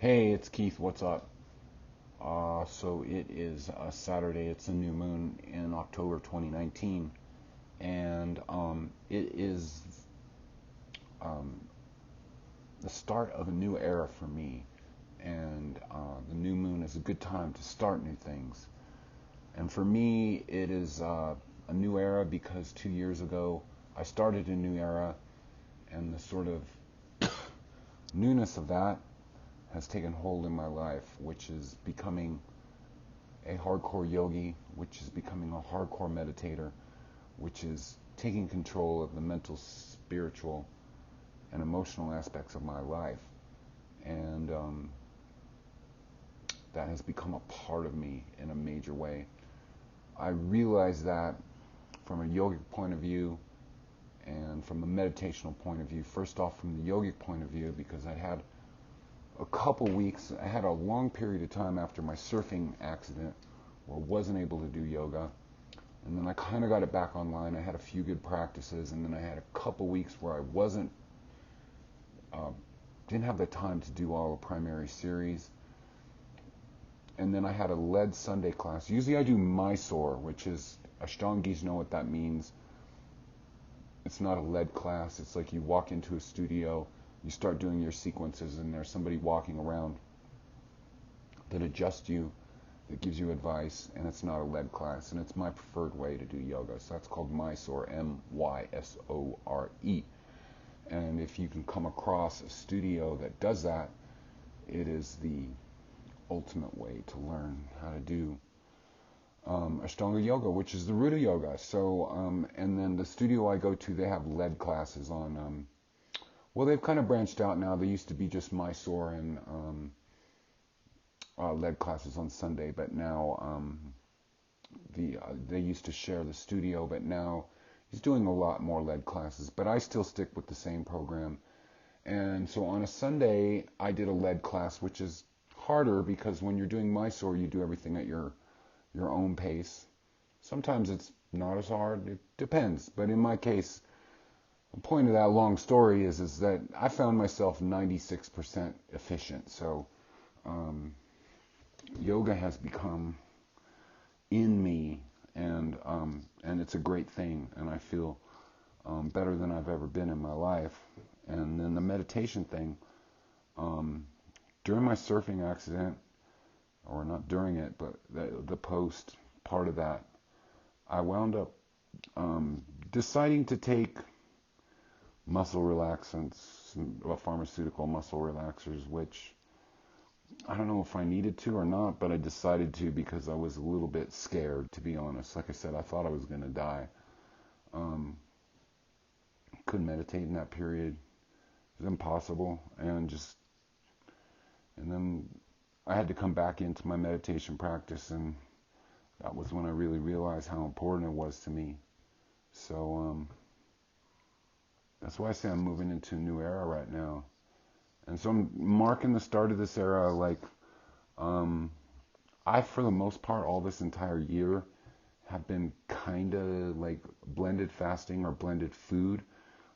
Hey, it's Keith. What's up? So it is Saturday. It's a new moon in October 2019, and it is um, the start of a new era for me. And the new moon is a good time to start new things. And for me, it is a new era because 2 years ago I started a new era, and the sort of newness of that has taken hold in my life, which is becoming a hardcore yogi, which is becoming a hardcore meditator, which is taking control of the mental, spiritual, and emotional aspects of my life. And that has become a part of me in a major way. I realize that from a yogic point of view and from a meditational point of view. First off, from the yogic point of view, because I had a couple weeks, I had a long period of time after my surfing accident where I wasn't able to do yoga. And then I kind of got it back online. I had a few good practices, and then I had a couple weeks where I didn't have the time to do all the primary series. And then I had a lead Sunday class. Usually I do Mysore, which is, Ashtangis know what that means. It's not a lead class. It's like you walk into a studio, you start doing your sequences, and there's somebody walking around that adjusts you, that gives you advice, and it's not a lead class. And it's my preferred way to do yoga. So that's called Mysore, Mysore. And if you can come across a studio that does that, it is the ultimate way to learn how to do Ashtanga yoga, which is the root of yoga. So, and then the studio I go to, they have lead classes on. Well, they've kind of branched out now. They used to be just Mysore and lead classes on Sunday, but now they used to share the studio, but now he's doing a lot more lead classes. But I still stick with the same program. And so on a Sunday, I did a lead class, which is harder because when you're doing Mysore, you do everything at your own pace. Sometimes it's not as hard. It depends. But in my case, the point of that long story is that I found myself 96% efficient. So yoga has become in me, and it's a great thing, and I feel better than I've ever been in my life. And then the meditation thing, during my surfing accident, or not during it, but the post part of that, I wound up deciding to take muscle relaxants, pharmaceutical muscle relaxers, which I don't know if I needed to or not, but I decided to because I was a little bit scared, to be honest. Like I said, I thought I was going to die. Couldn't meditate in that period. It was impossible. And then I had to come back into my meditation practice, and that was when I really realized how important it was to me. So that's why I say I'm moving into a new era right now. And so I'm marking the start of this era. Like, I, for the most part, all this entire year have been kind of like blended fasting or blended food,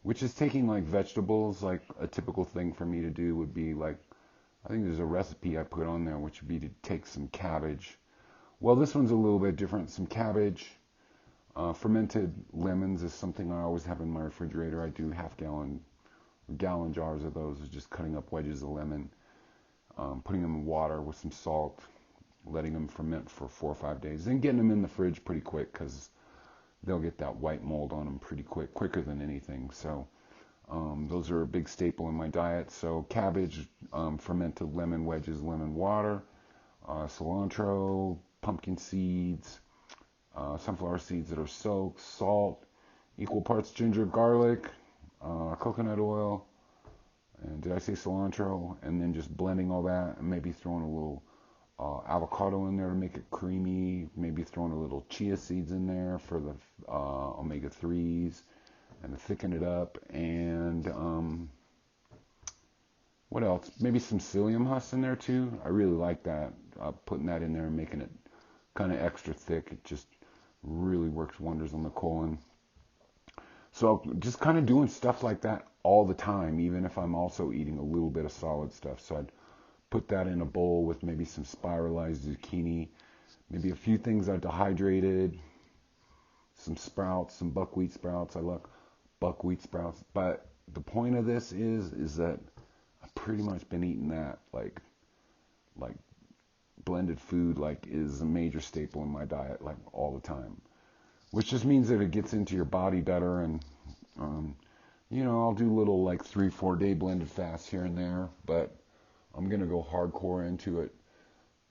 which is taking like vegetables. Like a typical thing for me to do would be like, I think there's a recipe I put on there, which would be to take some cabbage. Well, this one's a little bit different. Some cabbage, fermented lemons is something I always have in my refrigerator. I do gallon jars of those, is just cutting up wedges of lemon, putting them in water with some salt, letting them ferment for 4 or 5 days, then getting them in the fridge pretty quick because they'll get that white mold on them pretty quick, quicker than anything. So those are a big staple in my diet. So cabbage, fermented lemon wedges, lemon water, cilantro, pumpkin seeds, sunflower seeds that are soaked, salt, equal parts ginger, garlic, coconut oil, and did I say cilantro? And then just blending all that, and maybe throwing a little avocado in there to make it creamy, maybe throwing a little chia seeds in there for the omega-3s and to thicken it up, and what else? Maybe some psyllium husk in there too. I really like that, putting that in there and making it kind of extra thick. It just really works wonders on the colon. So just kind of doing stuff like that all the time, even if I'm also eating a little bit of solid stuff. So I'd put that in a bowl with maybe some spiralized zucchini, maybe a few things I dehydrated, some sprouts, some buckwheat sprouts. I love buckwheat sprouts. But the point of this is that I've pretty much been eating that, like blended food, like is a major staple in my diet, like all the time. Which just means that it gets into your body better, and I'll do little like 3-4 day blended fasts here and there, but I'm gonna go hardcore into it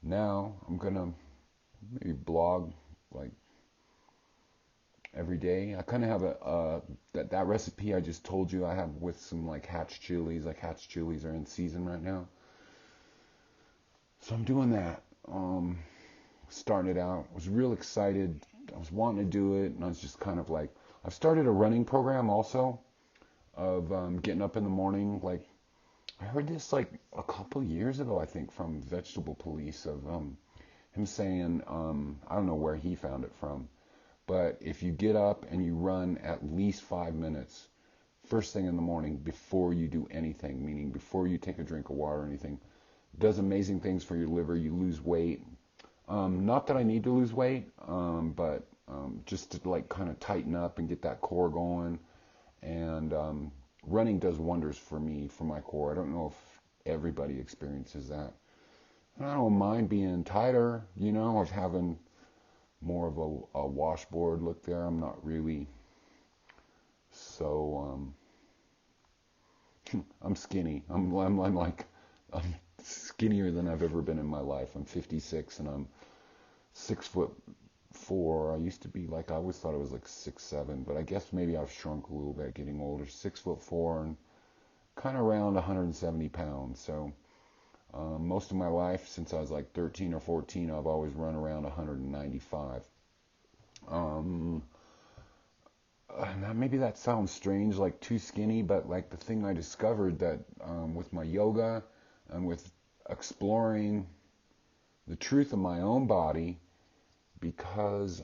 now. I'm gonna maybe blog like every day. I kind of have that recipe I just told you I have with some like hatch chilies. Like hatch chilies are in season right now, so I'm doing that. Starting it out, I was real excited. I was wanting to do it, and I was just kind of like, I've started a running program also of getting up in the morning. Like, I heard this like a couple years ago, I think, from Vegetable Police, of him saying, I don't know where he found it from, but if you get up and you run at least 5 minutes first thing in the morning before you do anything, meaning before you take a drink of water or anything, it does amazing things for your liver. You lose weight. Not that I need to lose weight, but just to like kind of tighten up and get that core going. And running does wonders for me, for my core. I don't know if everybody experiences that. And I don't mind being tighter, of having more of a washboard look there. I'm not really so, I'm skinny. I'm skinnier than I've ever been in my life. I'm 56 and I'm 6'4". I used to be like, I always thought I was like 6'7", but I guess maybe I've shrunk a little bit getting older. 6'4" and kind of around 170 pounds. So most of my life, since I was like 13 or 14, I've always run around 195. Maybe that sounds strange, like too skinny, but like the thing I discovered that with my yoga and with exploring the truth of my own body, because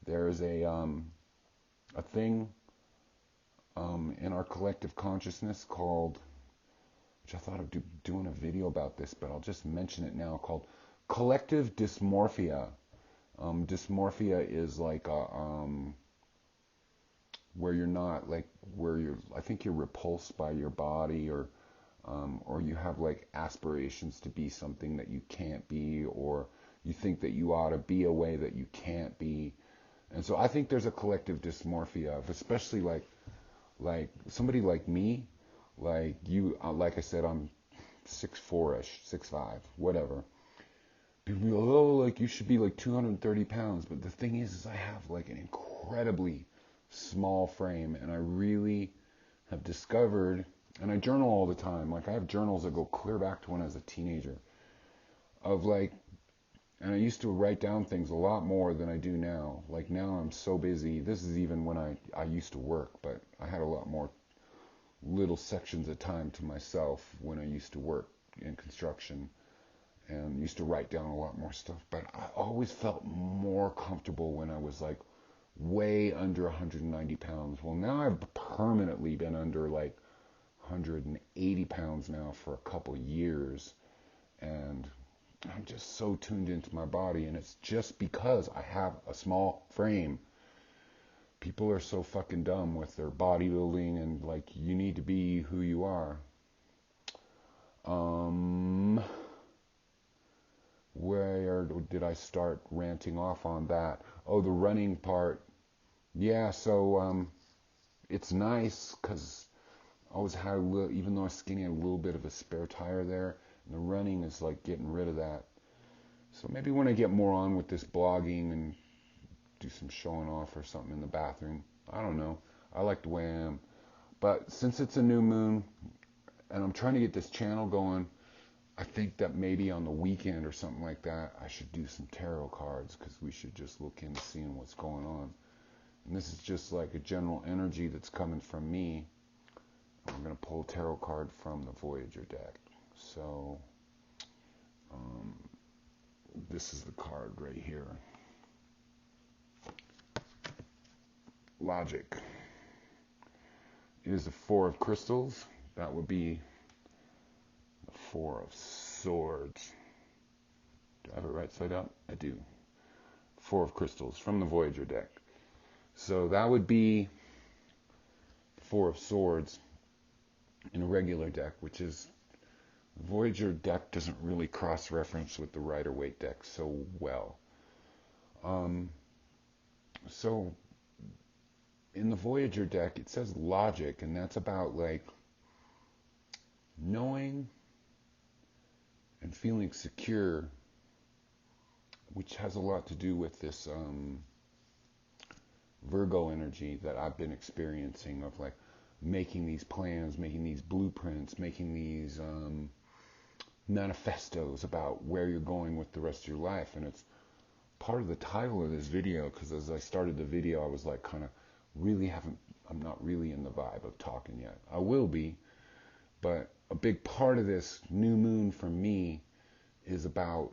there's a thing in our collective consciousness called, which I thought of doing a video about this, but I'll just mention it now, called collective dysmorphia. Dysmorphia is like where you're not, like I think you're repulsed by your body, or you have like aspirations to be something that you can't be, or you think that you ought to be a way that you can't be. And so I think there's a collective dysmorphia of, especially like somebody like me, like you, like I said, I'm 6'4"-ish, 6'5", whatever. People be like, oh, like you should be like 230 pounds. But the thing is I have like an incredibly small frame, and I really have discovered, and I journal all the time. Like I have journals that go clear back to when I was a teenager, of like, and I used to write down things a lot more than I do now. Like now I'm so busy. This is even when I used to work, but I had a lot more little sections of time to myself when I used to work in construction, and used to write down a lot more stuff. But I always felt more comfortable when I was like way under 190 pounds. Well, now I've permanently been under like 180 pounds now for a couple years, and I'm just so tuned into my body, and it's just because I have a small frame. People are so fucking dumb with their bodybuilding, and like, you need to be who you are. Where did I start ranting off on that? Oh, the running part. Yeah, so it's nice because I always had a little, even though I was skinny, I had a little bit of a spare tire there. And the running is like getting rid of that. So maybe when I get more on with this blogging and do some showing off or something in the bathroom, I don't know. I like the way I am. But since it's a new moon and I'm trying to get this channel going, I think that maybe on the weekend or something like that, I should do some tarot cards, because we should just look into seeing what's going on. And this is just like a general energy that's coming from me. I'm going to pull a tarot card from the Voyager deck. So this is the card right here. Logic. It is the Four of Crystals. That would be Four of Swords. Do I have it right side up? I do. Four of Crystals from the Voyager deck. So that would be Four of Swords in a regular deck, which is Voyager deck doesn't really cross-reference with the Rider-Waite deck so well. So in the Voyager deck, it says logic, and that's about like knowing and feeling secure, which has a lot to do with this Virgo energy that I've been experiencing of like making these plans, making these blueprints, making these manifestos about where you're going with the rest of your life. And it's part of the title of this video, because as I started the video, I was like kind of I'm not really in the vibe of talking yet. I will be, but a big part of this new moon for me is about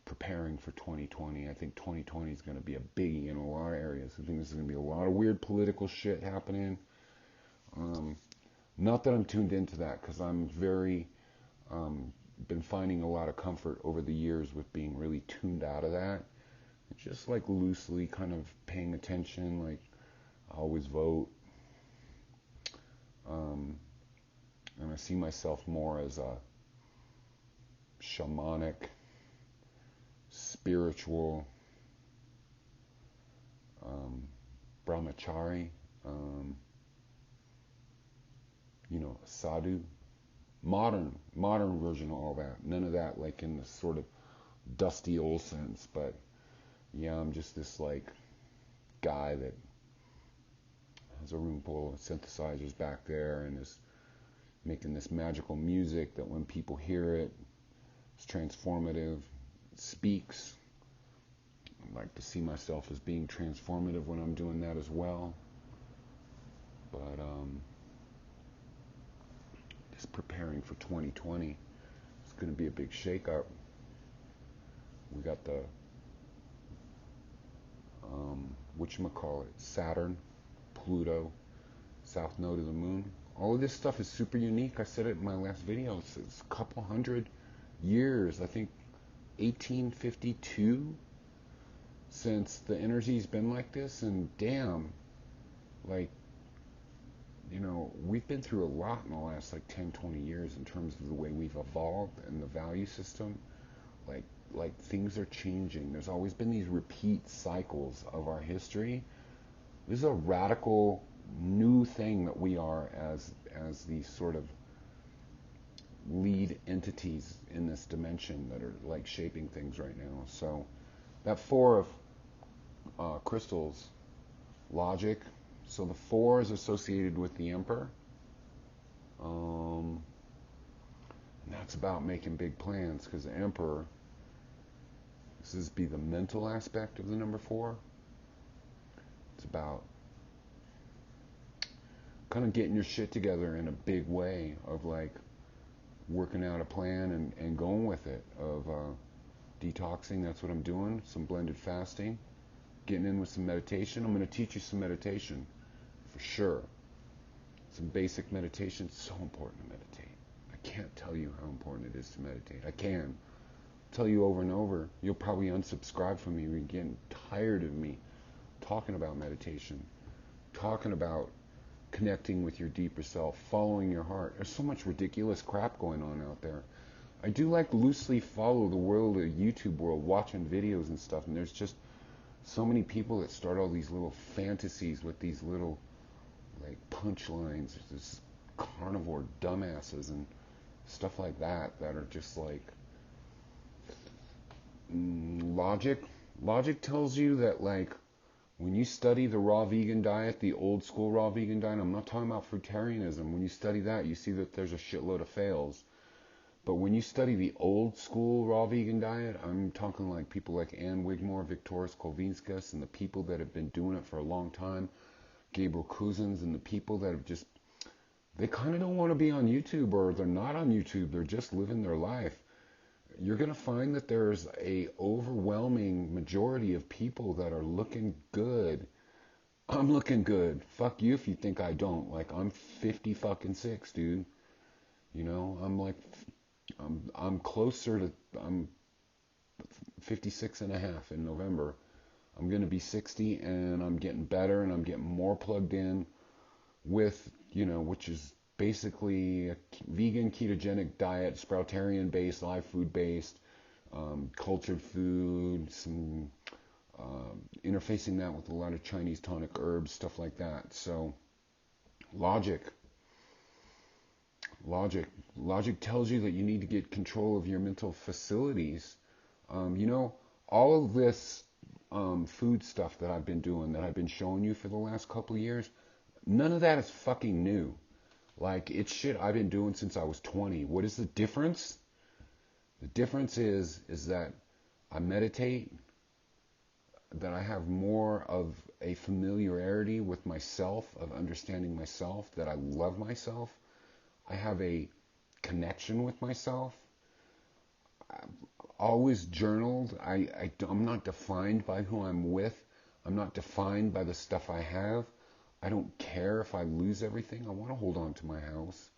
preparing for 2020. I think 2020 is going to be a biggie in a lot of areas. I think there's going to be a lot of weird political shit happening. Not that I'm tuned into that, because I'm very been finding a lot of comfort over the years with being really tuned out of that. Just like loosely kind of paying attention, like I always vote. And I see myself more as a shamanic, spiritual, brahmachari, sadhu, modern version of all that. None of that like in the sort of dusty old sense, but yeah, I'm just this like guy that has a room full of synthesizers back there and is making this magical music that when people hear it, it's transformative, it speaks. I like to see myself as being transformative when I'm doing that as well. But just preparing for 2020. It's going to be a big shakeup. We got the whatchamacallit, Saturn, Pluto, south node of the moon. All of this stuff is super unique. I said it in my last video. It's a couple hundred years, I think 1852 since the energy's been like this, and damn, like, we've been through a lot in the last like 10-20 years in terms of the way we've evolved and the value system. Like things are changing. There's always been these repeat cycles of our history. This is a radical new thing that we are as these sort of lead entities in this dimension that are like shaping things right now. So that Four of Crystals, logic. So the Four is associated with the Emperor. And that's about making big plans, because the Emperor, this is be the mental aspect of the number 4. It's about kind of getting your shit together in a big way of like working out a plan and going with it, of detoxing. That's what I'm doing. Some blended fasting, getting in with some meditation. I'm going to teach you some meditation for sure. Some basic meditation. It's so important to meditate. I can't tell you how important it is to meditate. I can tell you over and over. You'll probably unsubscribe from me. You're getting tired of me talking about meditation, talking about connecting with your deeper self, following your heart. There's so much ridiculous crap going on out there. I do like loosely follow the world, the YouTube world, watching videos and stuff, and there's just so many people that start all these little fantasies with these little like punchlines. There's this carnivore dumbasses and stuff like that are just like logic tells you that, like, when you study the raw vegan diet, the old school raw vegan diet, I'm not talking about fruitarianism. When you study that, you see that there's a shitload of fails. But when you study the old school raw vegan diet, I'm talking like people like Ann Wigmore, Viktoras Kulvinskas, and the people that have been doing it for a long time, Gabriel Cousins, and the people that have just, they kind of don't want to be on YouTube, or they're not on YouTube, they're just living their life. You're going to find that there's a overwhelming majority of people that are looking good. I'm looking good. Fuck you if you think I don't. Like, I'm 50 fucking 6, dude. I'm like I'm closer to, I'm 56 and a half in November. I'm going to be 60, and I'm getting better, and I'm getting more plugged in with, which is basically a vegan ketogenic diet, sproutarian based, live food based, cultured food, some interfacing that with a lot of Chinese tonic herbs, stuff like that. So logic tells you that you need to get control of your mental facilities. All of this food stuff that I've been doing, that I've been showing you for the last couple of years, none of that is fucking new. Like, it's shit I've been doing since I was 20. What is the difference? The difference is that I meditate, that I have more of a familiarity with myself, of understanding myself, that I love myself. I have a connection with myself. I've always journaled. I'm not defined by who I'm with. I'm not defined by the stuff I have. I don't care if I lose everything. I want to hold on to my house.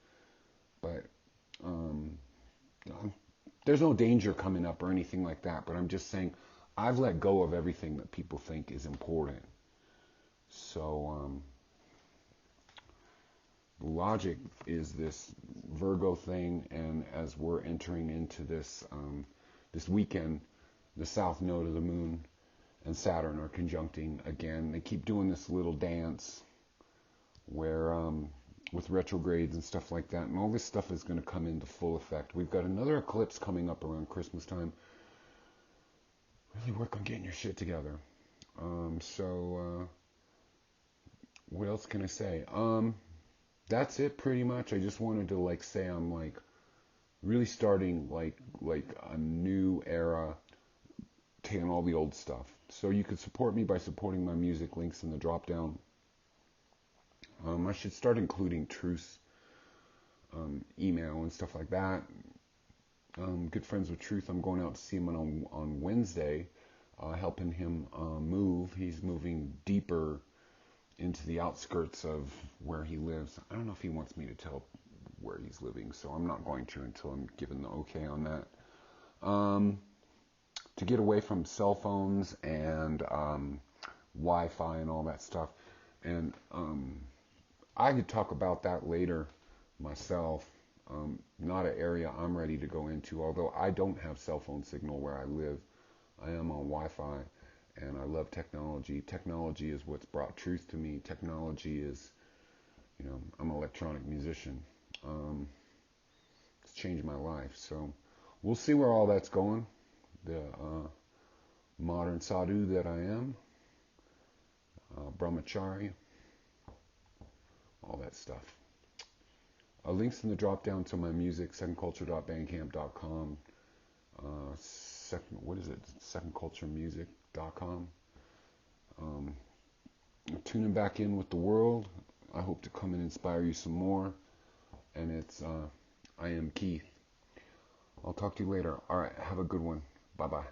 But there's no danger coming up or anything like that. But I'm just saying, I've let go of everything that people think is important. So logic is this Virgo thing, and as we're entering into this this weekend, the south node of the moon and Saturn are conjuncting again. They keep doing this little dance where with retrogrades and stuff like that, and all this stuff is going to come into full effect. We've got another eclipse coming up around Christmas time. Really work on getting your shit together. What else can I say? That's it pretty much. I just wanted to say I'm really starting like a new era, taking all the old stuff. So you could support me by supporting my music, links in the drop down. I should start including Truth's email and stuff like that. Good friends with Truth. I'm going out to see him on Wednesday, helping him move. He's moving deeper into the outskirts of where he lives. I don't know if he wants me to tell where he's living, so I'm not going to until I'm given the okay on that. To get away from cell phones and Wi-Fi and all that stuff. And I could talk about that later myself. Not an area I'm ready to go into, although I don't have cell phone signal where I live. I am on Wi-Fi, and I love technology. Technology is what's brought truth to me. Technology is, I'm an electronic musician. It's changed my life. So we'll see where all that's going. The modern sadhu that I am, brahmachari, all that stuff. Links in the drop down to my music, secondculture.bandcamp.com. Secondculturemusic.com. Tuning back in with the world. I hope to come and inspire you some more. And it's Iam Keyth. I'll talk to you later. All right, have a good one. Bye-bye.